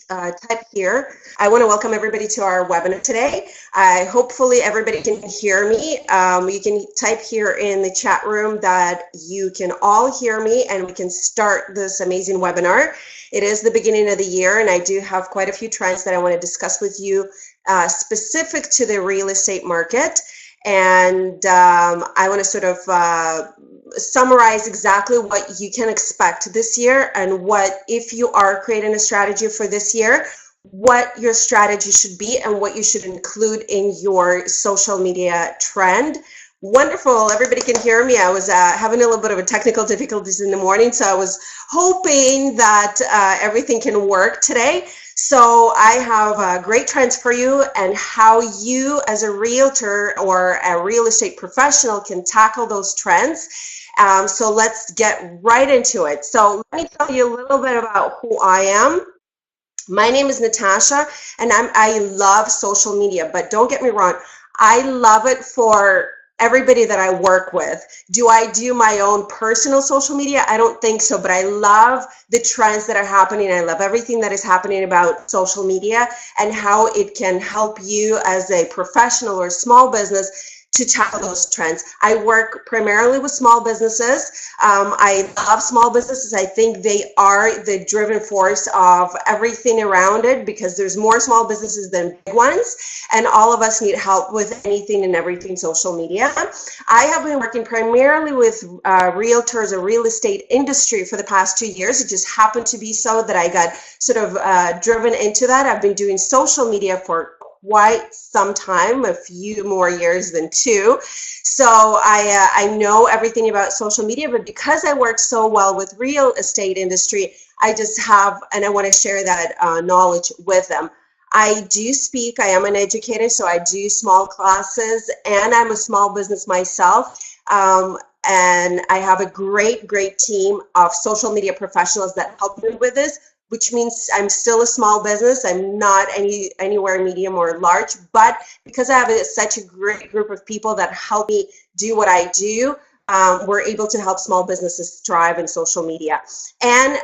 type here. I want to welcome everybody to our webinar today. Hopefully everybody can hear me. You can type here in the chat room that you can all hear me and we can start this amazing webinar. It is the beginning of the year and I do have quite a few trends that I want to discuss with you specific to the real estate market. And I want to sort of summarize exactly what you can expect this year and what, if you are creating a strategy for this year, what your strategy should be and what you should include in your social media trend. Wonderful, everybody can hear me. I was having a little bit of a technical difficulties in the morning, so I was hoping that everything can work today. So I have great trends for you and how you as a realtor or a real estate professional can tackle those trends. So let's get right into it. So let me tell you a little bit about who I am. My name is Natasha and I love social media, but don't get me wrong, I love it for everybody that I work with. Do I do my own personal social media? I don't think so, but I love the trends that are happening. I love everything that is happening about social media and how it can help you as a professional or small business to tackle those trends. I work primarily with small businesses. I love small businesses. I think they are the driven force of everything around it because there's more small businesses than big ones, and all of us need help with anything and everything social media. I have been working primarily with realtors or real estate industry for the past 2 years. It just happened to be so that I got sort of driven into that. I've been doing social media for quite some time, a few more years than 2. So I know everything about social media, but because I work so well with real estate industry, I just have, and I want to share that knowledge with them. I do speak, I am an educator, so I do small classes, and I'm a small business myself. And I have a great team of social media professionals that help me with this, which means I'm still a small business. I'm not anywhere medium or large, but because I have such a great group of people that help me do what I do, we're able to help small businesses thrive in social media. And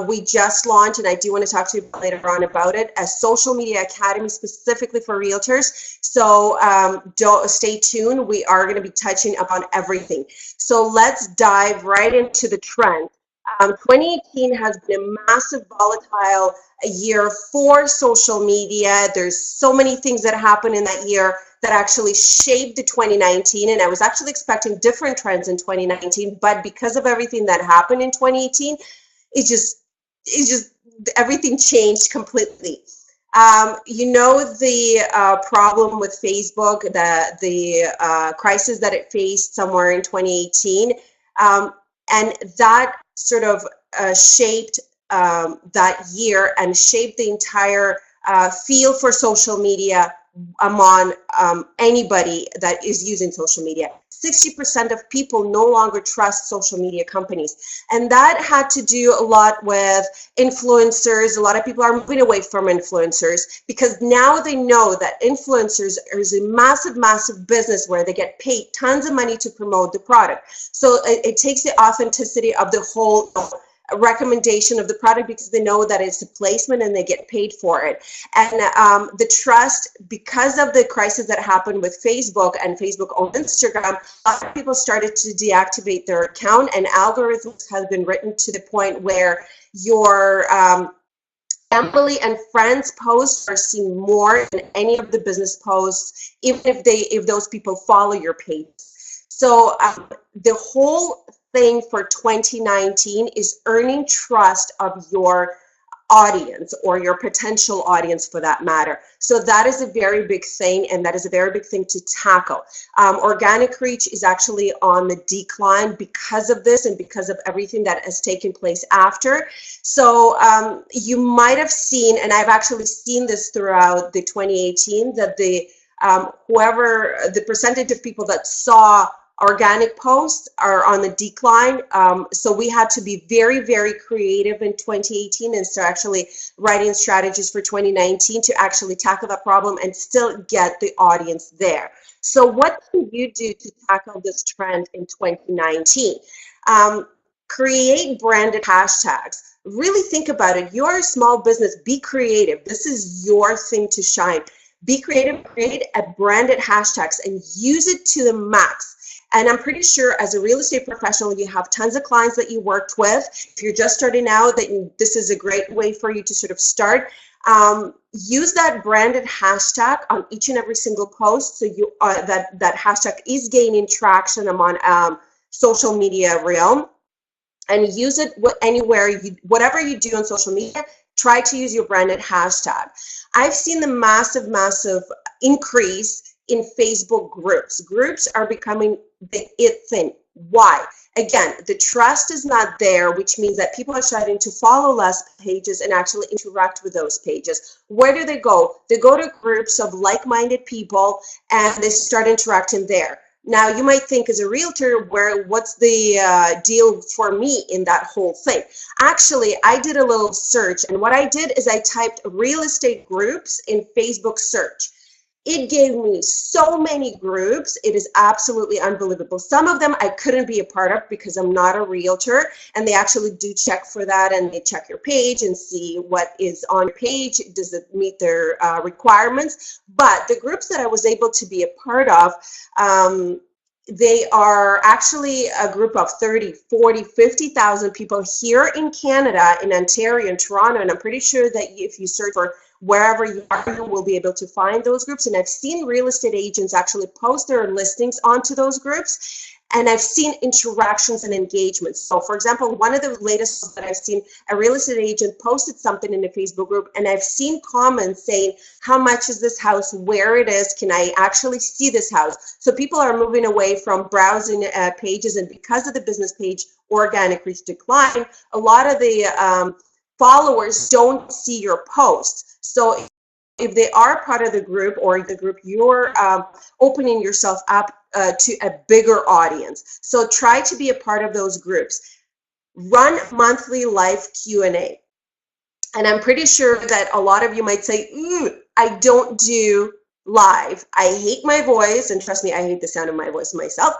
we just launched, and I do want to talk to you later on about it, a social media academy specifically for realtors. So stay tuned. We are going to be touching upon everything. So let's dive right into the trend. 2018 has been a massive volatile year for social media. There's so many things that happened in that year that actually shaped the 2019, and I was actually expecting different trends in 2019, but because of everything that happened in 2018, it just everything changed completely. You know, the problem with Facebook, the crisis that it faced somewhere in 2018, and that sort of shaped that year and shaped the entire feel for social media among anybody that is using social media. 60% of people no longer trust social media companies. And that had to do a lot with influencers. A lot of people are moving away from influencers because now they know that influencers is a massive business where they get paid tons of money to promote the product. So it takes the authenticity of the whole recommendation of the product because they know that it's a placement and they get paid for it. And the trust, because of the crisis that happened with Facebook and Facebook owned Instagram, a lot of people started to deactivate their account, and algorithms have been written to the point where your family and friends posts are seen more than any of the business posts, even if those people follow your page. So the whole thing for 2019 is earning trust of your audience or your potential audience for that matter. So that is a very big thing, and that is a very big thing to tackle. Organic reach is actually on the decline because of this and because of everything that has taken place after. So you might have seen, and I've actually seen this throughout the 2018, that the percentage of people that saw organic posts are on the decline. So we had to be very creative in 2018 and start actually writing strategies for 2019 to actually tackle that problem and still get the audience there. So what can you do to tackle this trend in 2019? Create branded hashtags. Really think about it. You're a small business. Be creative. This is your thing to shine. Be creative, create a branded hashtags and use it to the max. And I'm pretty sure as a real estate professional, you have tons of clients that you worked with. If you're just starting out, this is a great way for you to sort of start. Use that branded hashtag on each and every single post, so you that hashtag is gaining traction among social media realm. And use it anywhere, whatever you do on social media, try to use your branded hashtag. I've seen the massive increase in Facebook groups. Groups are becoming the it thing. Why? Again, the trust is not there, which means that people are starting to follow less pages and actually interact with those pages. Where do they go? They go to groups of like-minded people and they start interacting there. Now, you might think as a realtor, what's the deal for me in that whole thing? Actually, I did a little search, and what I did is I typed real estate groups in Facebook search. It gave me so many groups. It is absolutely unbelievable. Some of them I couldn't be a part of because I'm not a realtor, and they actually do check for that, and they check your page and see what is on your page. Does it meet their requirements? But the groups that I was able to be a part of, they are actually a group of 30, 40, 50,000 people here in Canada, in Ontario and Toronto, and I'm pretty sure that if you search for wherever you are, you will be able to find those groups. And I've seen real estate agents actually post their listings onto those groups. And I've seen interactions and engagements. So for example, one of the latest that I've seen, a real estate agent posted something in the Facebook group, and I've seen comments saying, how much is this house, where it is, can I actually see this house? So people are moving away from browsing pages, and because of the business page organic reach decline, a lot of the followers don't see your posts. So if they are part of the group, or the group, you're opening yourself up to a bigger audience. So try to be a part of those groups. Run monthly live Q&A. And I'm pretty sure that a lot of you might say, I don't do live. I hate my voice, and trust me, I hate the sound of my voice myself.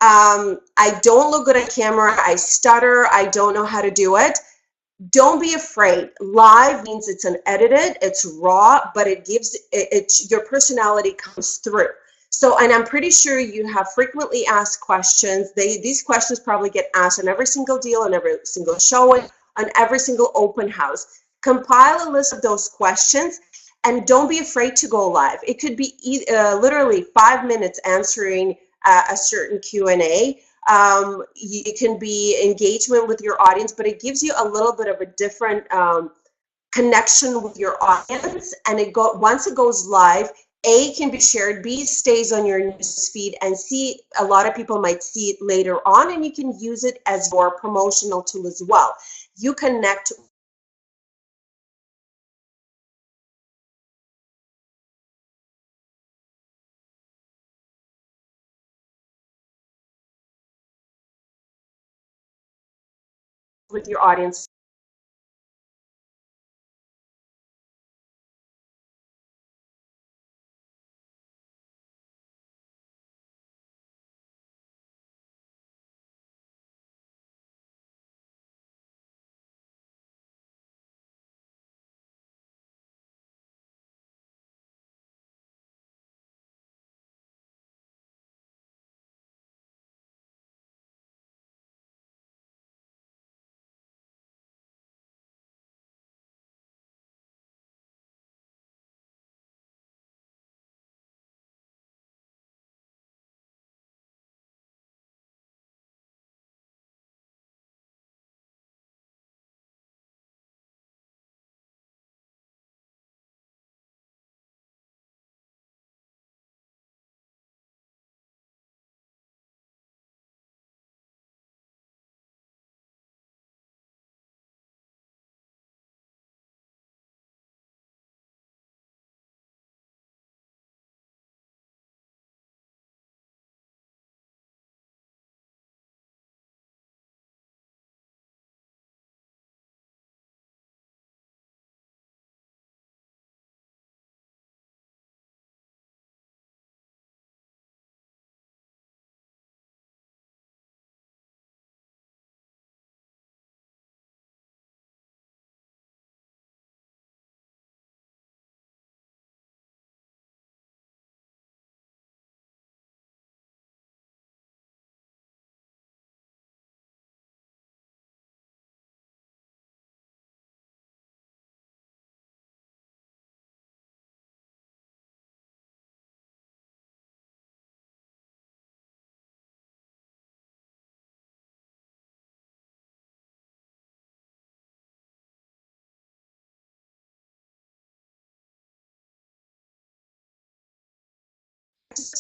I don't look good on camera. I stutter. I don't know how to do it. Don't be afraid. Live means it's unedited, it's raw, but it gives your personality comes through. So, and I'm pretty sure you have frequently asked questions. These questions probably get asked on every single deal, on every single showing, on every single open house. Compile a list of those questions, and don't be afraid to go live. It could be literally 5 minutes answering a certain Q&A. It can be engagement with your audience, but it gives you a little bit of a different connection with your audience. And once it goes live, A, can be shared, B, stays on your news feed, and C, a lot of people might see it later on, and you can use it as your promotional tool as well. You connect with your audience.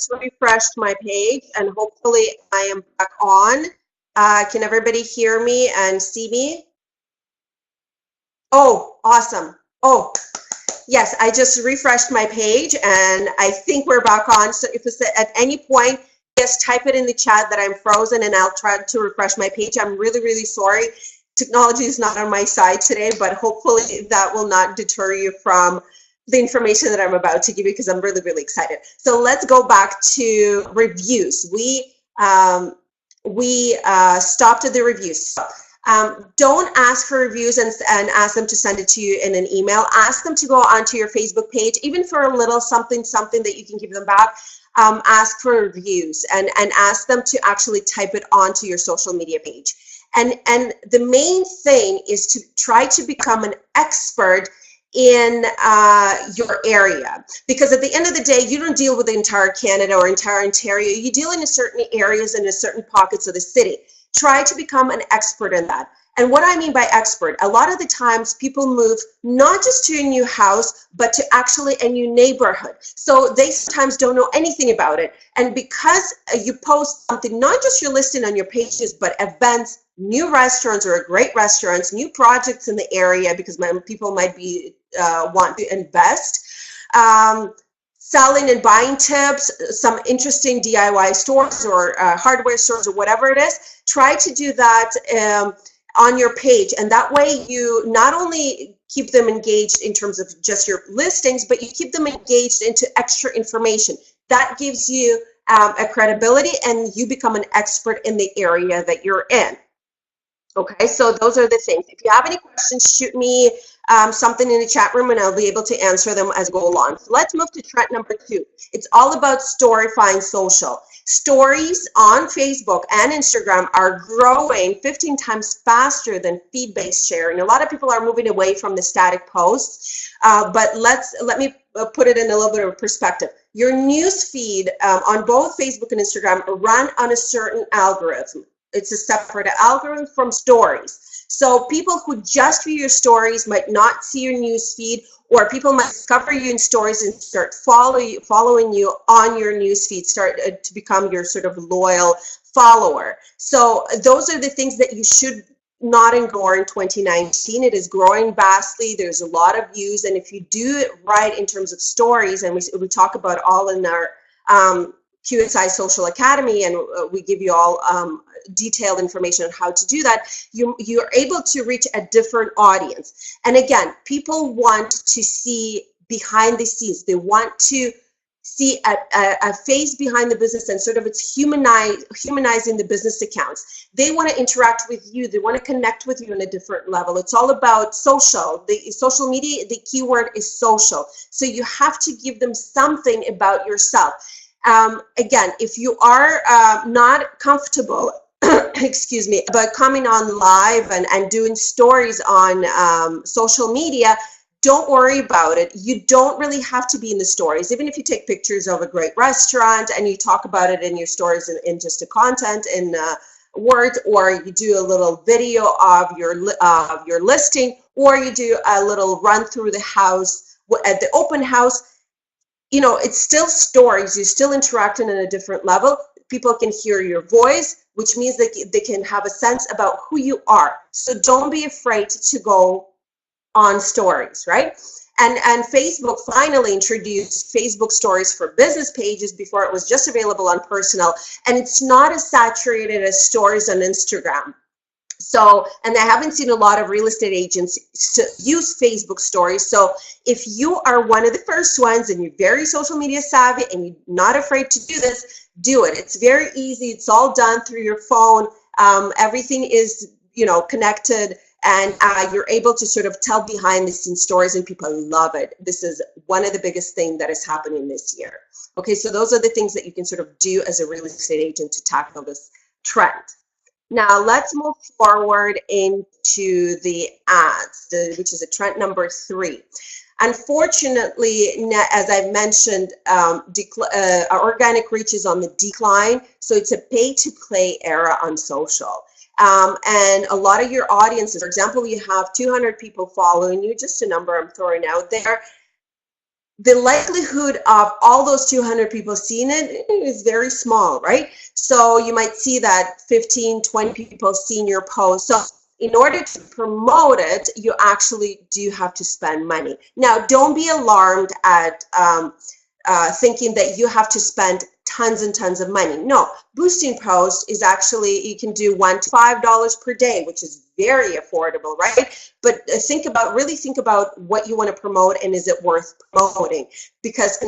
just refreshed my page and hopefully I am back on. Can everybody hear me and see me? Oh, awesome. Oh, yes, I just refreshed my page and I think we're back on. So if it's at any point, just type it in the chat that I'm frozen and I'll try to refresh my page. I'm really, really sorry. Technology is not on my side today, but hopefully that will not deter you from the information that I'm about to give you because I'm really, really excited. So let's go back to reviews. We stopped at the reviews. So, don't ask for reviews and ask them to send it to you in an email. Ask them to go onto your Facebook page, even for a little something that you can give them back. Ask for reviews and ask them to actually type it onto your social media page. And the main thing is to try to become an expert in your area, because at the end of the day, you don't deal with the entire Canada or entire Ontario. You deal in certain areas and in certain pockets of the city. Try to become an expert in that. And what I mean by expert, a lot of the times people move not just to a new house, but to actually a new neighborhood. So they sometimes don't know anything about it. And because you post something, not just your listing on your pages, but events, new restaurants or great restaurants, new projects in the area, because people might be want to invest. Selling and buying tips, some interesting DIY stores or hardware stores or whatever it is, try to do that on your page. And that way you not only keep them engaged in terms of just your listings, but you keep them engaged into extra information. That gives you a credibility and you become an expert in the area that you're in. Okay, so those are the things. If you have any questions, shoot me something in the chat room and I'll be able to answer them as we go along. So let's move to trend number 2. It's all about storifying social. Stories on Facebook and Instagram are growing 15 times faster than feed-based sharing. A lot of people are moving away from the static posts, but let me put it in a little bit of perspective. Your news feed on both Facebook and Instagram run on a certain algorithm. It's a separate algorithm from stories. So people who just view your stories might not see your news feed, or people might discover you in stories and start following you on your news feed, start to become your sort of loyal follower. So those are the things that you should not ignore in 2019. It is growing vastly. There's a lot of views, and if you do it right in terms of stories, and we talk about all in our QSI Social Academy, and we give you all detailed information on how to do that, you're able to reach a different audience. And again, people want to see behind the scenes. They want to see a face behind the business, and sort of it's humanizing the business accounts. They want to interact with you. They want to connect with you on a different level. It's all about social. The social media, the keyword is social. So you have to give them something about yourself. Again, if you are not comfortable, excuse me, about coming on live and doing stories on social media, don't worry about it. You don't really have to be in the stories. Even if you take pictures of a great restaurant and you talk about it in your stories in just a content in words, or you do a little video of your listing, or you do a little run through the house at the open house, you know, it's still stories. You're still interacting on a different level. People can hear your voice, which means that they can have a sense about who you are. So don't be afraid to go on stories, right? And Facebook finally introduced Facebook stories for business pages. Before it was just available on personal, and it's not as saturated as stories on Instagram. So, and I haven't seen a lot of real estate agents use Facebook stories. So if you are one of the first ones and you're very social media savvy and you're not afraid to do this, do it. It's very easy. It's all done through your phone. Everything is, you know, connected, and you're able to sort of tell behind the scenes stories, and people love it. This is one of the biggest things that is happening this year. Okay, so those are the things that you can sort of do as a real estate agent to tackle this trend. Now let's move forward into the ads, which is a trend number 3. Unfortunately, as I've mentioned, organic reach is on the decline, so it's a pay-to-play era on social. And a lot of your audiences, for example, you have 200 people following you, just a number I'm throwing out there. the likelihood of all those 200 people seeing it is very small, right? So you might see that 15, 20 people seeing your post. So in order to promote it, you actually do have to spend money. Now, don't be alarmed at thinking that you have to spend tons and tons of money. No, boosting posts is actually, you can do $1 to $5 per day, which is very affordable, right? But really think about what you want to promote and is it worth promoting? Because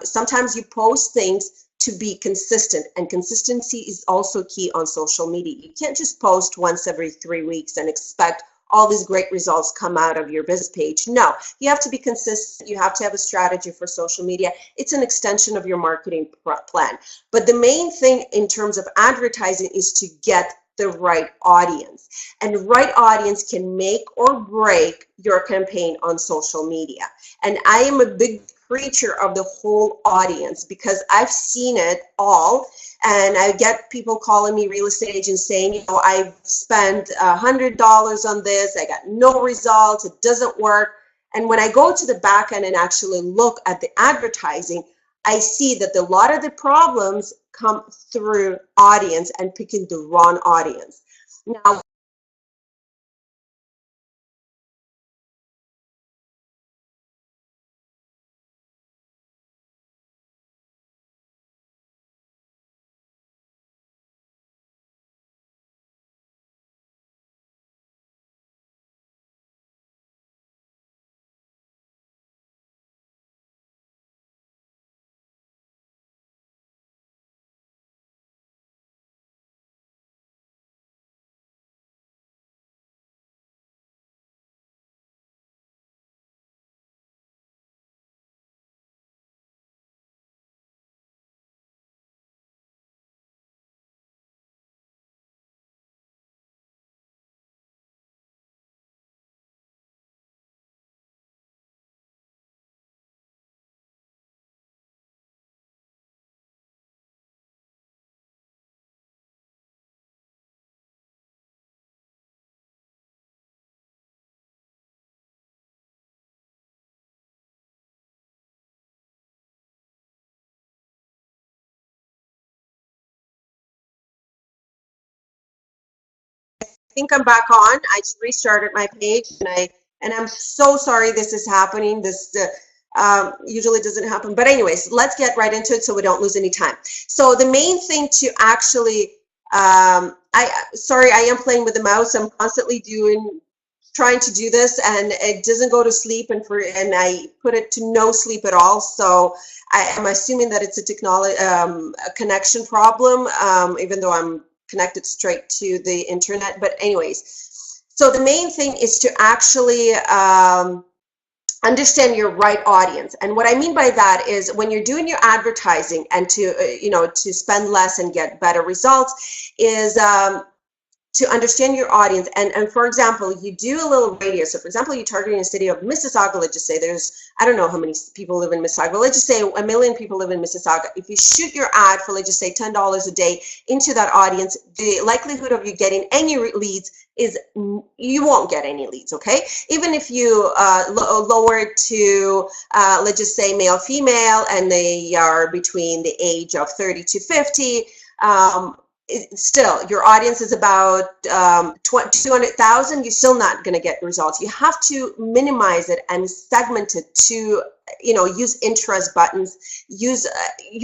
sometimes you post things to be consistent, and consistency is also key on social media. You can't just post once every 3 weeks and expect all these great results come out of your business page. No, you have to be consistent. You have to have a strategy for social media. It's an extension of your marketing plan. But the main thing in terms of advertising is to get the right audience. And right audience can make or break your campaign on social media. And I am a big preacher of the whole audience because I've seen it all. And I get people calling me, real estate agents, saying, you know, I've spent $100 on this, I got no results, it doesn't work. And when I go to the back end and actually look at the advertising, I see that a lot of the problems come through audience and picking the wrong audience. Now, think I'm back on. I just restarted my page, and I'm so sorry this is happening. This usually doesn't happen, but anyways, let's get right into it so we don't lose any time. So the main thing to actually, sorry, I am playing with the mouse. I'm constantly trying to do this, and it doesn't go to sleep, and I put it to no sleep at all. So I'm assuming that it's a technology a connection problem, even though I'm connected straight to the internet. But anyways, so the main thing is to actually understand your right audience. And what I mean by that is when you're doing your advertising and to to spend less and get better results is to understand your audience. And for example, you do a little radius. So for example, you're targeting a city of Mississauga. Let's just say there's, I don't know how many people live in Mississauga, but let's just say 1 million people live in Mississauga. If you shoot your ad for, let's just say $10 a day into that audience, the likelihood of you getting any leads is you won't get any leads, okay? Even if you lower it to, let's just say male, female, and they are between the age of 30 to 50, still your audience is about 200,000, you're still not going to get results. You have to minimize it and segment it to, use interest buttons, you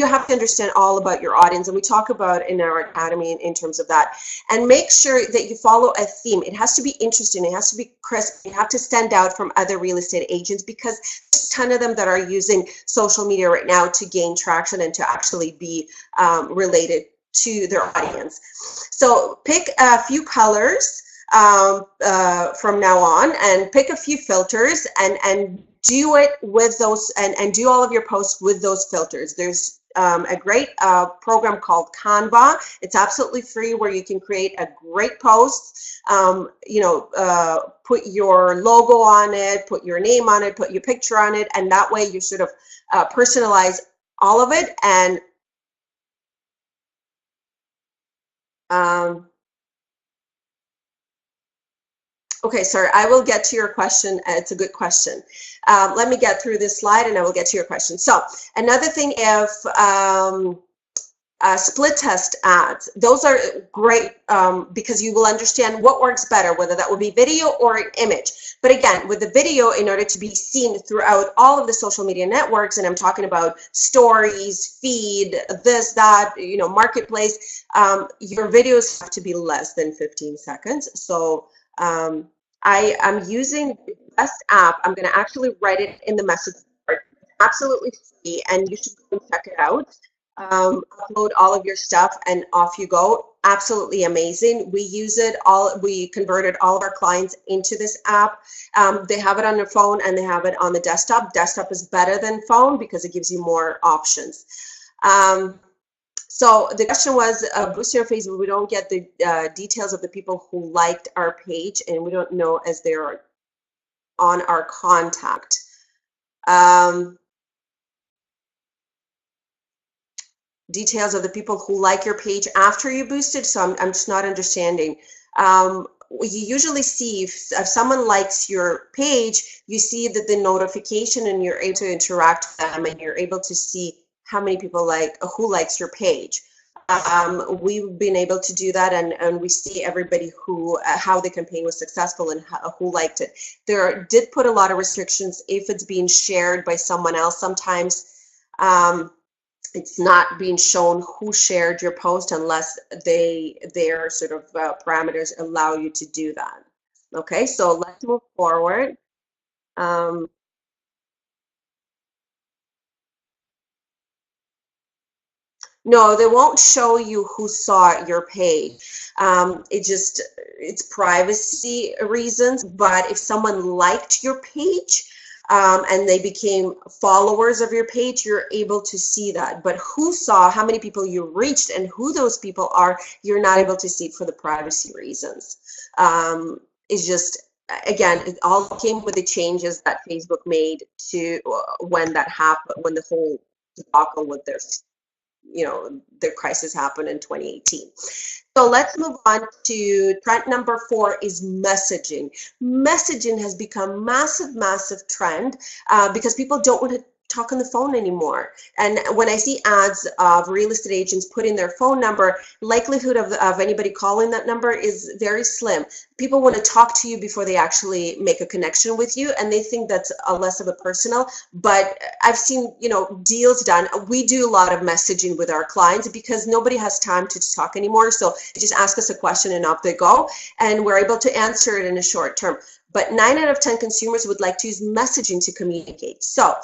have to understand all about your audience, and we talk about in our academy in terms of that. And make sure that you follow a theme. It has to be interesting, it has to be crisp, you have to stand out from other real estate agents, because there's a ton of them that are using social media right now to gain traction and to actually be related to their audience. So pick a few colors from now on, and pick a few filters, and do it with those, and do all of your posts with those filters. There's a great program called Canva. It's absolutely free, where you can create a great post, put your logo on it, put your name on it, put your picture on it, and that way you sort of personalize all of it. And Okay, sorry, I will get to your question. It's a good question. Let me get through this slide and I will get to your question. So another thing, if split test ads, those are great because you will understand what works better, whether that would be video or an image. But again, with the video, in order to be seen throughout all of the social media networks, and I'm talking about stories, feed, this, that, you know, marketplace, your videos have to be less than 15 seconds. So I am using the best app. I'm going to actually write it in the message board. Absolutely free, and you should go and check it out. Upload all of your stuff and off you go. Absolutely amazing. We use it all. We converted all of our clients into this app. They have it on their phone and they have it on the desktop. Desktop is better than phone because it gives you more options. So the question was, boosting our Facebook, we don't get the details of the people who liked our page, and we don't know as they're on our contact. Details of the people who like your page after you boosted. So I'm just not understanding. You usually see if someone likes your page, you see that the notification and you're able to interact with them and you're able to see how many people who likes your page. We've been able to do that, and we see everybody who how the campaign was successful and who liked it. There did put a lot of restrictions if it's being shared by someone else. Sometimes it's not being shown who shared your post unless their sort of parameters allow you to do that. Okay, so let's move forward. No, they won't show you who saw your page. It's privacy reasons, but if someone liked your page, and they became followers of your page, you're able to see that. But who saw, how many people you reached, and who those people are, you're not able to see for the privacy reasons. It's just, again, it all came with the changes that Facebook made to when that happened, when the whole debacle with their crisis happened in 2018. So let's move on to trend number 4 is messaging. Messaging has become massive trend because people don't want to talk on the phone anymore. And when I see ads of real estate agents putting their phone number, likelihood of anybody calling that number is very slim. People want to talk to you before they actually make a connection with you, and they think that's less of a personal. But I've seen, deals done. We do a lot of messaging with our clients because nobody has time to talk anymore. So they just ask us a question and off they go, and we're able to answer it in a short term. But 9 out of 10 consumers would like to use messaging to communicate. So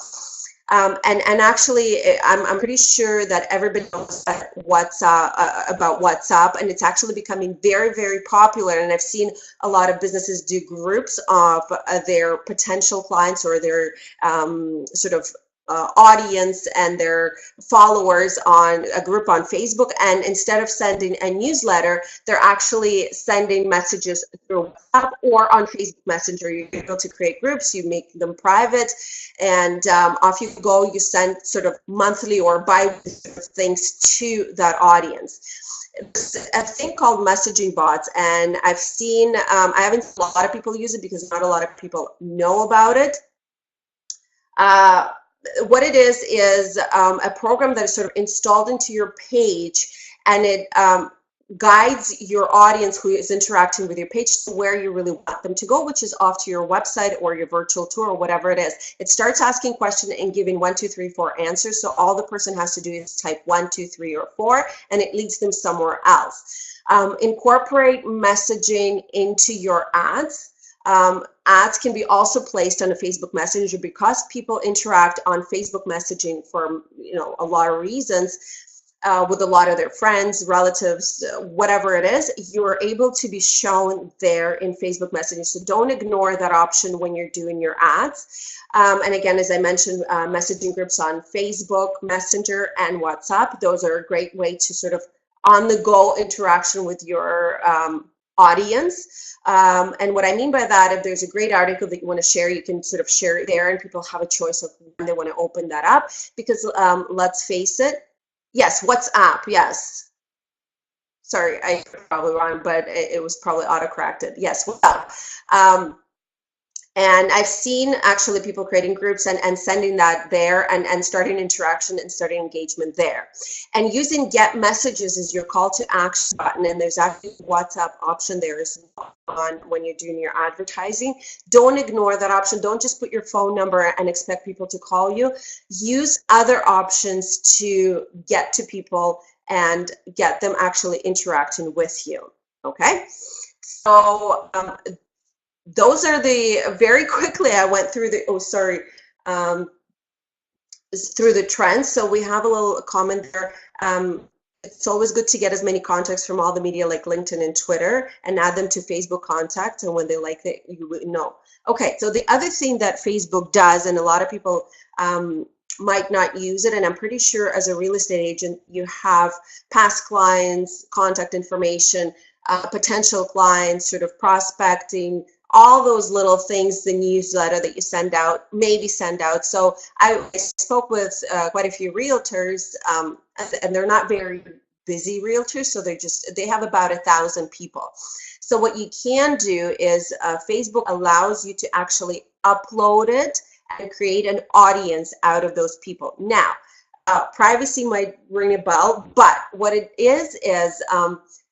and actually, I'm pretty sure that everybody knows about WhatsApp, and it's actually becoming very popular. And I've seen a lot of businesses do groups of their potential clients or their sort of audience and their followers on a group on Facebook, and instead of sending a newsletter, they're actually sending messages through WhatsApp or on Facebook Messenger. You're able to create groups, you make them private, and off you go. You send sort of monthly or bi-weekly things to that audience. It's a thing called messaging bots, and I've seen, I haven't seen a lot of people use it because not a lot of people know about it. What it is a program that is sort of installed into your page, and it guides your audience who is interacting with your page to where you really want them to go, which is off to your website or your virtual tour or whatever it is. It starts asking questions and giving 1, 2, 3, 4 answers. So all the person has to do is type 1, 2, 3, or 4, and it leads them somewhere else. Incorporate messaging into your ads. Ads can be also placed on a Facebook Messenger because people interact on Facebook messaging for a lot of reasons with a lot of their friends, relatives, whatever it is. You're able to be shown there in Facebook messaging. So don't ignore that option when you're doing your ads. And again, as I mentioned, messaging groups on Facebook, Messenger, and WhatsApp. Those are a great way to sort of on-the-go interaction with your audience. And what I mean by that, if there's a great article that you want to share, you can sort of share it there, and people have a choice of when they want to open that up. Because let's face it, yes, WhatsApp, yes. Sorry, I probably wrong, but it was probably auto-corrected. Yes, well. And I've seen actually people creating groups and sending that there and starting interaction and starting engagement there. And using get messages as your call to action button, and there's actually a WhatsApp option there as well on when you're doing your advertising. Don't ignore that option. Don't just put your phone number and expect people to call you. Use other options to get to people and get them actually interacting with you. Okay? So those are the, very quickly I went through the, through the trends. So we have a little comment there. It's always good to get as many contacts from all the media like LinkedIn and Twitter and add them to Facebook contacts, and when they like it, you would know. Okay, so the other thing that Facebook does, and a lot of people might not use it, and I'm pretty sure as a real estate agent, you have past clients, contact information, potential clients, sort of prospecting, all those little things, the newsletter that you send out, maybe send out. So I spoke with quite a few realtors, and they're not very busy realtors, so they have about 1,000 people. So what you can do is Facebook allows you to actually upload it and create an audience out of those people. Now, privacy might ring a bell, but what it is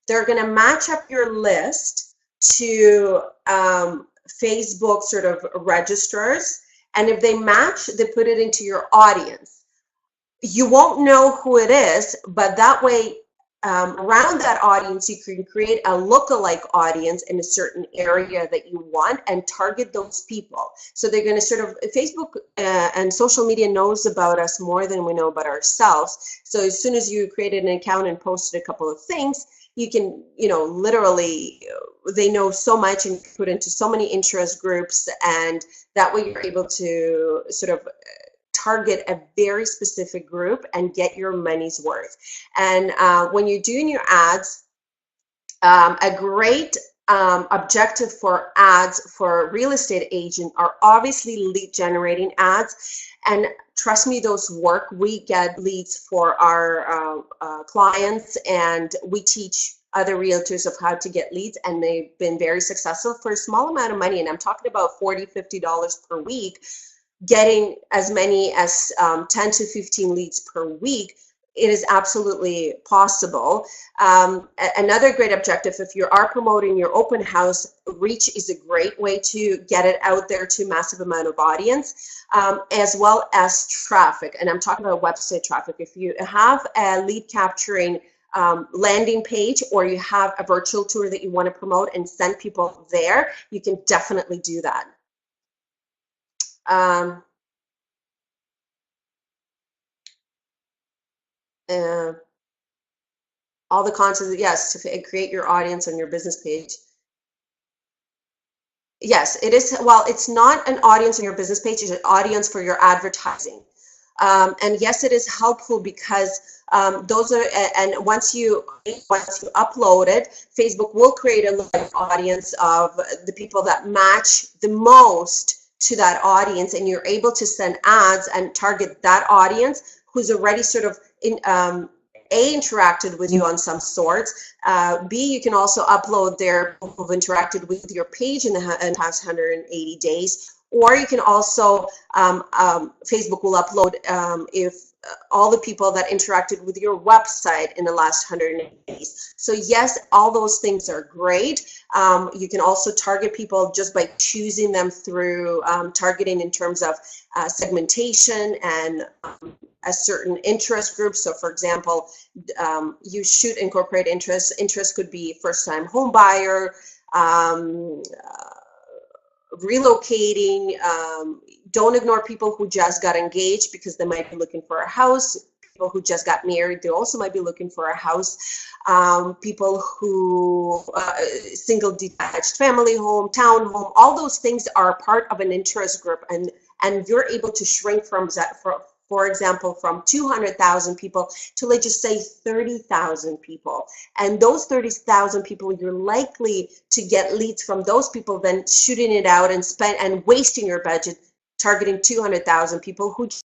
they're going to match up your list to Facebook sort of registers, and if they match, they put it into your audience. You won't know who it is, but that way around that audience you can create a lookalike audience in a certain area that you want and target those people. So they're going to sort of, Facebook and social media knows about us more than we know about ourselves. So as soon as you created an account and posted a couple of things, you can, literally, they know so much and put into so many interest groups, and that way you're able to sort of target a very specific group and get your money's worth. And when you're doing your ads, a great objective for ads for a real estate agent are obviously lead generating ads. And trust me, those work. We get leads for our clients, and we teach other realtors of how to get leads, and they've been very successful for a small amount of money. And I'm talking about $40, $50 per week, getting as many as 10 to 15 leads per week. It is absolutely possible. Another great objective, if you are promoting your open house, reach is a great way to get it out there to a massive amount of audience, as well as traffic. And I'm talking about website traffic. If you have a lead capturing landing page, or you have a virtual tour that you want to promote and send people there, you can definitely do that. All the content, yes, to create your audience on your business page. Yes, it is. Well, it's not an audience on your business page, it's an audience for your advertising. And yes, it is helpful because those are, and once you upload it, Facebook will create a live audience of the people that match the most to that audience, and you're able to send ads and target that audience who's already sort of interacted with you on some sorts. B, you can also upload their people who've interacted with your page in the past 180 days. Or you can also, Facebook will upload if all the people that interacted with your website in the last 180 days. So yes, all those things are great. You can also target people just by choosing them through targeting in terms of segmentation and a certain interest group. So for example, you should incorporate interests. Interest could be first-time home buyer, relocating. Don't ignore people who just got engaged because they might be looking for a house. People who just got married, they also might be looking for a house. People who single detached family home, townhome, all those things are part of an interest group, and you're able to shrink from that, for example, from 200,000 people to, let's just say, 30,000 people. And those 30,000 people, you're likely to get leads from those people than shooting it out and wasting your budget targeting 200,000 people who just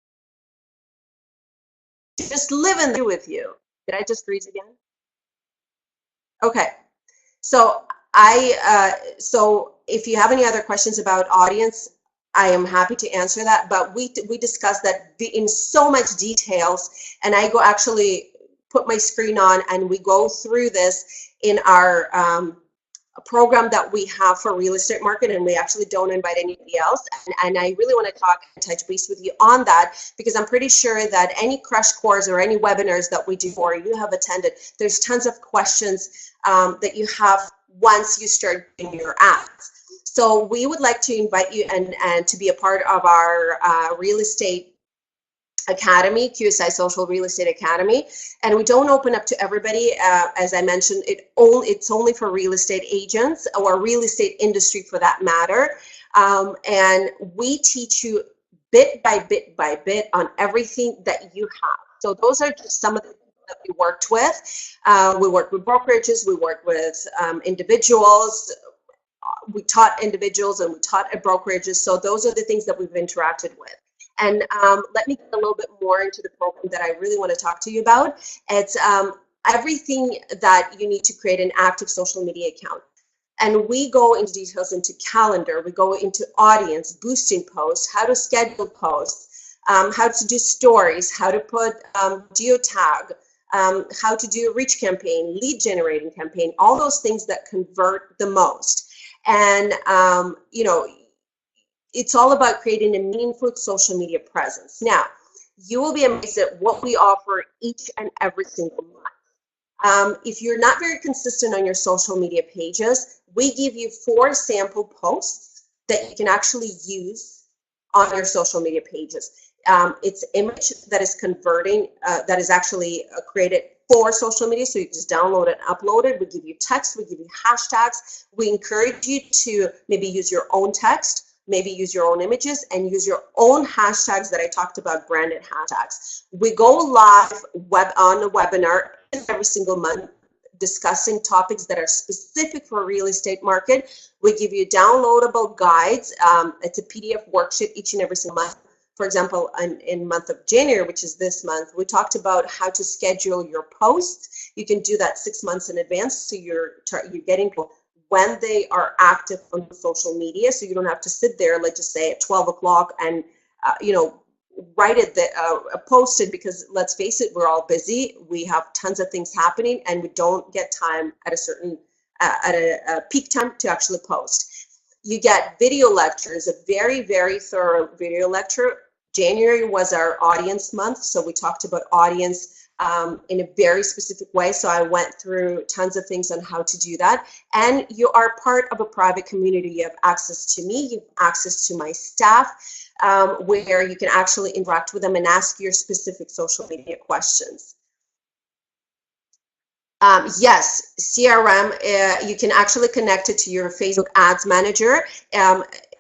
live in there with you. Did I just freeze again? Okay. So so if you have any other questions about audience, I am happy to answer that. But we discussed that in so much details, and I go actually put my screen on, and we go through this in our program that we have for real estate market, and we actually don't invite anybody else. And I really want to talk and touch base with you on that, because I'm pretty sure that any crash course or any webinars that we do or you have attended, there's tons of questions that you have once you start doing your ads. So we would like to invite you and to be a part of our real estate academy, QSI Social Real Estate Academy, and we don't open up to everybody. As I mentioned, it's only for real estate agents or real estate industry for that matter. And we teach you bit by bit by bit on everything that you have. So those are just some of the things that we worked with. We work with brokerages, we work with individuals. We taught individuals and we taught at brokerages. So those are the things that we've interacted with. And let me get a little bit more into the program that I really want to talk to you about. It's everything that you need to create an active social media account. And we go into details into calendar, we go into audience, boosting posts, how to schedule posts, how to do stories, how to put geotag, how to do a reach campaign, lead generating campaign, all those things that convert the most. And, you know, it's all about creating a meaningful social media presence. Now, you will be amazed at what we offer each and every single month. If you're not very consistent on your social media pages, we give you 4 sample posts that you can actually use on your social media pages. It's image that is converting, that is actually created for social media, so you just download it, upload it. We give you text, we give you hashtags. We encourage you to maybe use your own text, maybe use your own images, and use your own hashtags that I talked about, branded hashtags. We go live on a webinar every single month discussing topics that are specific for real estate market. We give you downloadable guides. It's a PDF worksheet each and every single month. For example, in month of January, which is this month, we talked about how to schedule your posts. You can do that 6 months in advance, so you're getting when they are active on social media, so you don't have to sit there, let's just say at 12 o'clock and you know, write it, post it, because let's face it, we're all busy. We have tons of things happening, and we don't get time at a certain at a peak time to actually post. You get video lectures, a very, very thorough video lecture. January was our audience month, so we talked about audience in a very specific way. So I went through tons of things on how to do that. And you are part of a private community. You have access to me, you have access to my staff, where you can actually interact with them and ask your specific social media questions. Yes, CRM, you can actually connect it to your Facebook Ads Manager.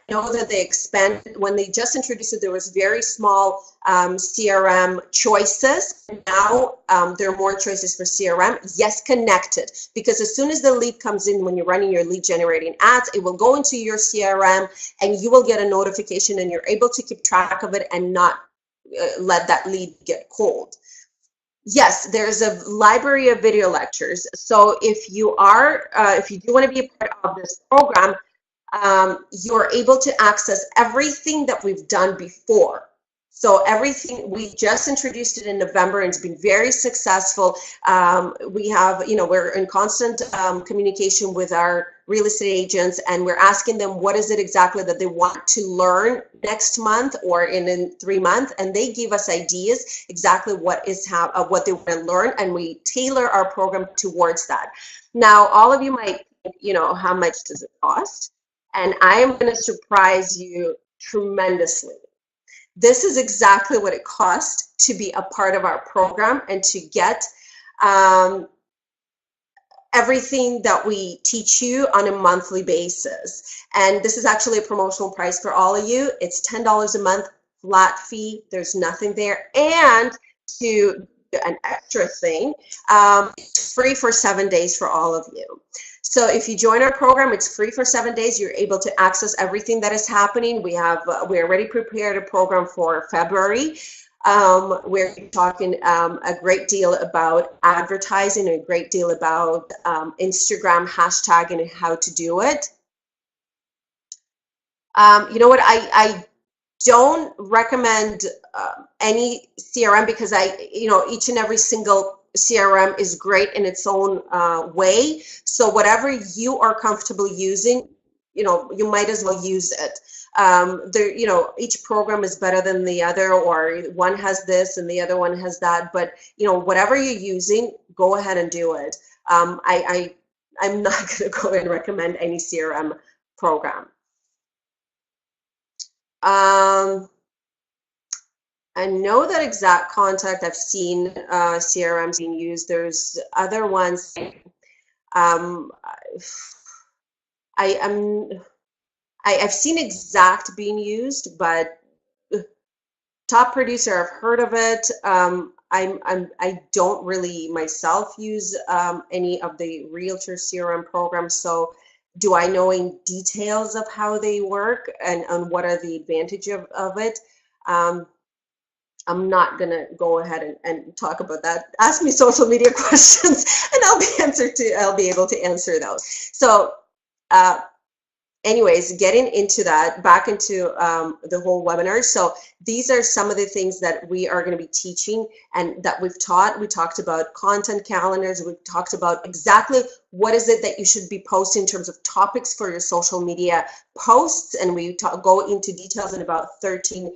Know that they expand. When they just introduced it, there was very small CRM choices. Now there are more choices for CRM. Yes, connected, because as soon as the lead comes in, when you're running your lead generating ads, it will go into your CRM and you will get a notification, and you're able to keep track of it and not let that lead get cold. Yes, there's a library of video lectures. So if you do want to be a part of this program, you're able to access everything that we've done before. So everything, we just introduced it in November, and it's been very successful. We have, you know, we're in constant communication with our real estate agents, and we're asking them what is it exactly that they want to learn next month or in 3 months, and they give us ideas exactly what they want to learn, and we tailor our program towards that. Now, all of you might think, you know, how much does it cost? And I am going to surprise you tremendously. This is exactly what it costs to be a part of our program and to get everything that we teach you on a monthly basis. And this is actually a promotional price for all of you. It's $10 a month, flat fee. There's nothing there. And to an extra thing, it's free for 7 days for all of you. So if you join our program, it's free for 7 days. You're able to access everything that is happening. We already prepared a program for February. We're talking a great deal about advertising, a great deal about Instagram hashtagging and how to do it. You know what, I don't recommend any CRM because each and every single CRM is great in its own way. So whatever you are comfortable using, you might as well use it. Each program is better than the other, or one has this and the other one has that. But whatever you're using, go ahead and do it. I'm not going to go and recommend any CRM program. I know that Exact Contact, I've seen CRMs being used. There's other ones. I've seen Exact Being used, but Top Producer, I've heard of it. I don't really myself use any of the Realtor CRM programs, so do I know in details of how they work and what are the advantage of it? I'm not gonna go ahead and talk about that. Ask me social media questions and I'll be able to answer those. So anyways, getting into that, back into the whole webinar. So these are some of the things that we are going to be teaching and that we've taught. We talked about content calendars. We talked about exactly what is it that you should be posting in terms of topics for your social media posts. And we go into details in about 13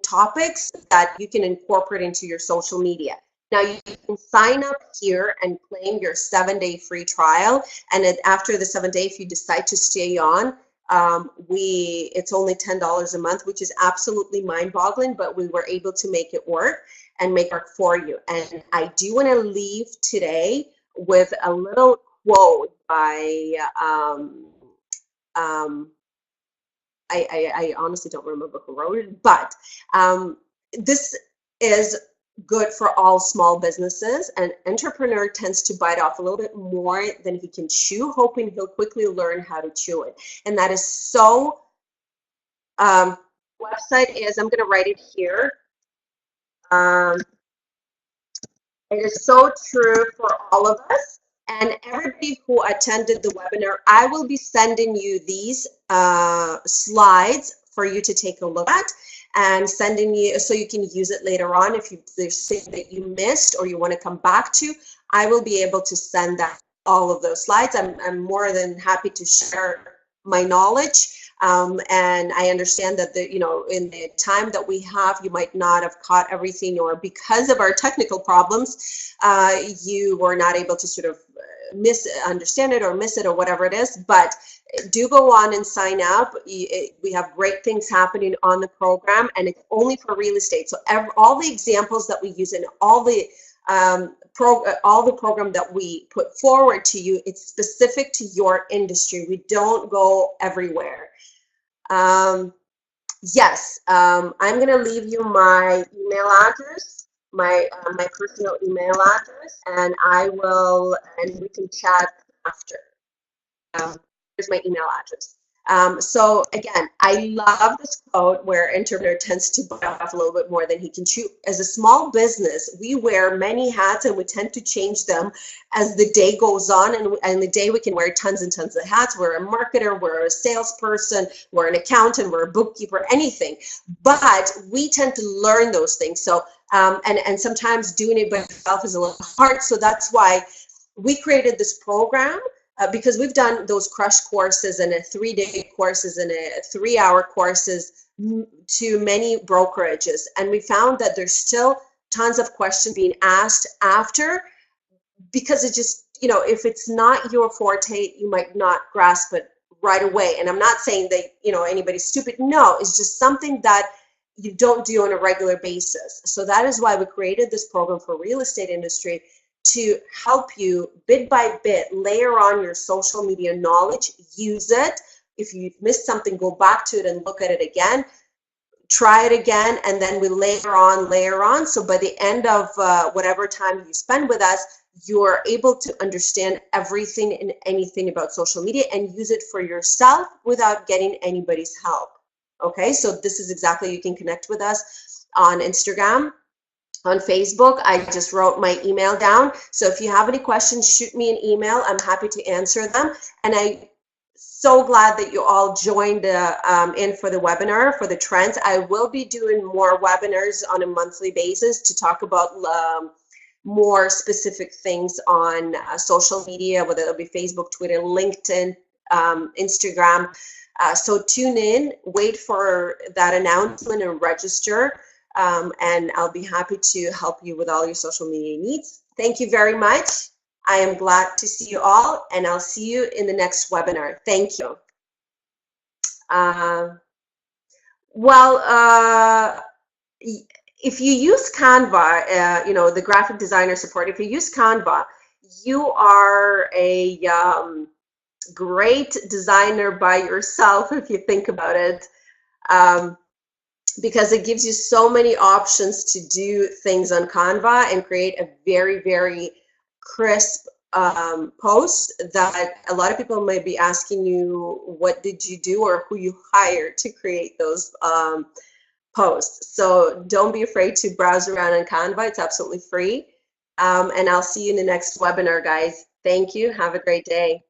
topics that you can incorporate into your social media. Now you can sign up here and claim your 7-day free trial. And then after the 7 day, if you decide to stay on, it's only $10 a month, which is absolutely mind-boggling, but we were able to make it work and make it for you. And I do want to leave today with a little quote by I honestly don't remember who wrote it, but this is good for all small businesses. An entrepreneur tends to bite off a little bit more than he can chew, hoping he'll quickly learn how to chew it. And that is so, website is, I'm going to write it here. It is so true for all of us. And everybody who attended the webinar, I will be sending you these slides for you to take a look at and sending you so you can use it later on. If there's something that you missed or you want to come back to, I will be able to send all of those slides. I'm more than happy to share my knowledge. And I understand that in the time that we have, you might not have caught everything, or because of our technical problems, you were not able to sort of misunderstand it or miss it or whatever it is. But do go on and sign up. We have great things happening on the program, and it's only for real estate. So all the examples that we use and all the program that we put forward to you, it's specific to your industry. We don't go everywhere. Yes, I'm going to leave you my email address, my personal email address, and we can chat after. Here's my email address. So again, I love this quote where entrepreneur tends to bite off a little bit more than he can chew. As a small business, we wear many hats and we tend to change them as the day goes on. And the day we can wear tons and tons of hats. We're a marketer, we're a salesperson, we're an accountant, we're a bookkeeper, anything. But we tend to learn those things. So and sometimes doing it by yourself is a little hard. So that's why we created this program. Because we've done those crush courses and a 3-day courses and a 3-hour courses to many brokerages, and we found that there's still tons of questions being asked after, because it just, if it's not your forte, you might not grasp it right away. And I'm not saying that anybody's stupid. No, it's just something that you don't do on a regular basis. So that is why we created this program for real estate industry, to help you bit by bit layer on your social media knowledge, use it. If you've missed something, go back to it and look at it again, try it again, and then we layer on. So by the end of whatever time you spend with us, you're able to understand everything and anything about social media and use it for yourself without getting anybody's help. Okay, so this is exactly, you can connect with us on Instagram, on Facebook. I just wrote my email down. So if you have any questions, shoot me an email. I'm happy to answer them. And I'm so glad that you all joined in for the webinar for the trends. I will be doing more webinars on a monthly basis to talk about more specific things on social media, whether it'll be Facebook, Twitter, LinkedIn, Instagram. So tune in, wait for that announcement and register. And I'll be happy to help you with all your social media needs. Thank you very much. I am glad to see you all, and I'll see you in the next webinar. Thank you. If you use Canva, you know, the graphic designer support, if you use Canva, you are a great designer by yourself, if you think about it. Because it gives you so many options to do things on Canva and create a very, very crisp post that a lot of people might be asking you, what did you do or who you hired to create those posts. So don't be afraid to browse around on Canva. It's absolutely free. And I'll see you in the next webinar, guys. Thank you. Have a great day.